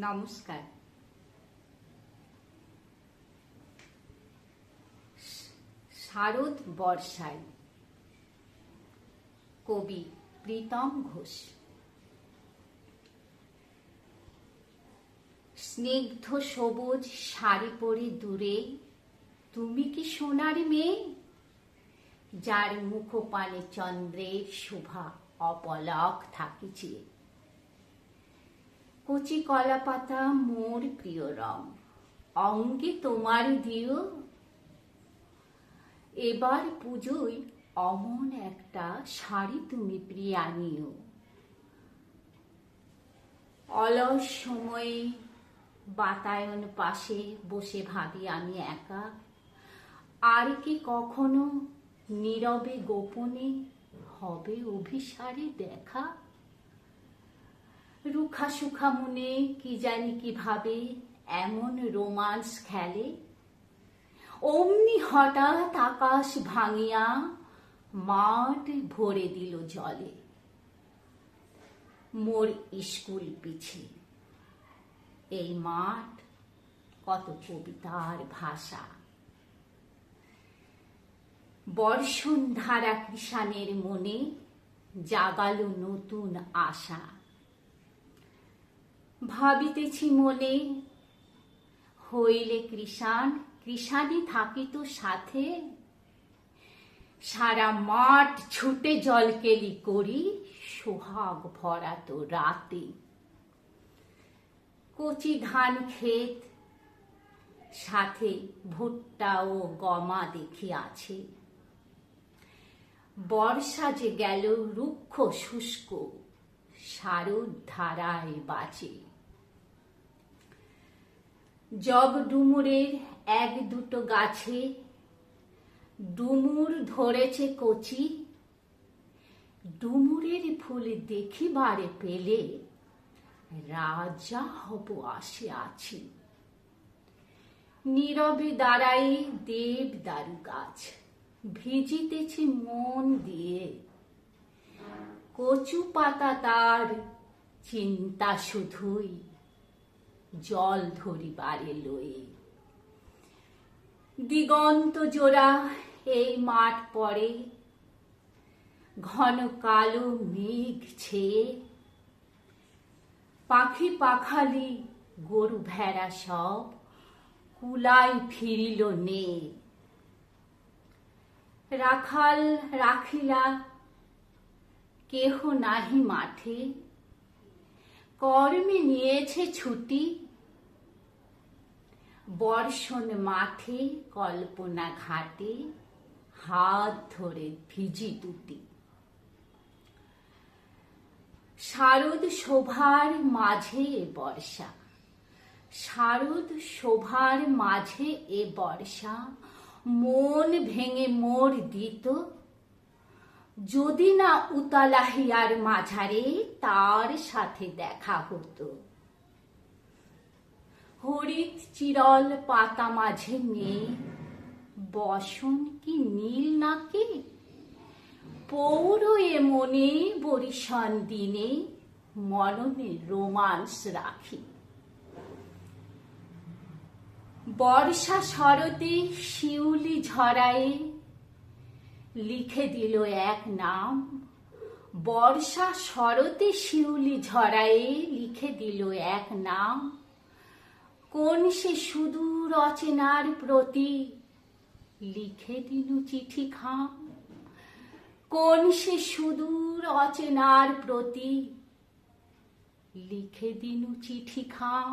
নমস্কার। শারদ বর্ষায়, কবি প্রীতম ঘোষ। স্নিগ্ধ সবুজ শাড়ি পরে দূরে তুমি কি সোনার মেয়ে, যার মুখপানে চন্দ্রের শোভা অপলক থাকিছে। কচি কলা পাতা মোর প্রিয় রং, অঙ্গে তোমার দিও। এবার পুজোয় অমন একটা শাড়ি তুমি প্রিয়া নিও। অলস সময়ে বাতায়ন পাশে বসে ভাবি আমি একা, আর কি কখনো নীরবে গোপনে হবে অভিসারে দেখা। রুখা সুখা মনে কি জানি কিভাবে এমন রোমান্স খেলে। অমনি হঠাৎ আকাশ ভাঙিয়া মাঠ ভরে দিল জলে। মোর স্কুল পিছে এই মাঠ কত কবিতার ভাষা। বর্ষণ ধারা কৃষাণের মনে জাগালো নতুন আশা। ভাবিতেছি মনে হইলে কৃষাণ, কৃষাণী থাকিত সাথে। সারা মাঠ ছুটে জলকেলি করি সোহাগ ভরাত রাতে। কচি ধান ক্ষেত সাথে ভুট্টা ও গমা দেখি আছে। বর্ষা যে গেল রুক্ষ শুষ্ক, শারদ ধারায় বাঁচে। জব ডুমুরের এক দুটো গাছে ডুমুর ধরেছে কচি। ডুমুরের ফুল দেখিবারে পেলে রাজা হব আসে আছি। নীরবে দাঁড়াই দেবদারু গাছ, ভিজিতেছে মন দিয়ে। কচু পাতা তার চিন্তা শুধুই জল ধরিবারে লয়ে। দিগন্ত জোড়া এই মাঠ পড়ে ঘন কালো মেঘ ছেয়ে। পাখি পাখালি গরু ভেড়া সব কুলাই ফিরিল নে। রাখাল রাখিলা কেহ নাহি মাঠে, কর্মে নিয়েছে ছুটি। বর্ষণ মাঠে কল্পনা ঘাটে হাত ধরে ভিজি দুটি। শারদ শোভার মাঝে এ বর্ষা, শারদ শোভার মাঝে এ বর্ষা। মন ভেঙে মোর দিত যদি না উতালাহিয়ার মাঝারে তার সাথে দেখা হতো। হরিৎ চিরল পাতা মাঝে মেয়ে, বসন কি নীল নাকি। পৌর এ মনে বরিশান দিনে মননে রোমান্স রাখি। বর্ষা শরতে শিউলি ঝরায়ে লিখে দিল এক নাম। বর্ষা শরতে শিউলি ঝরায়ে লিখে দিল এক নাম। কোন সে সুদূর অচেনার প্রতি লিখে দিল চিঠি খাম। কোন সে সুদূর অচেনার প্রতি লিখে দিল চিঠি খাম।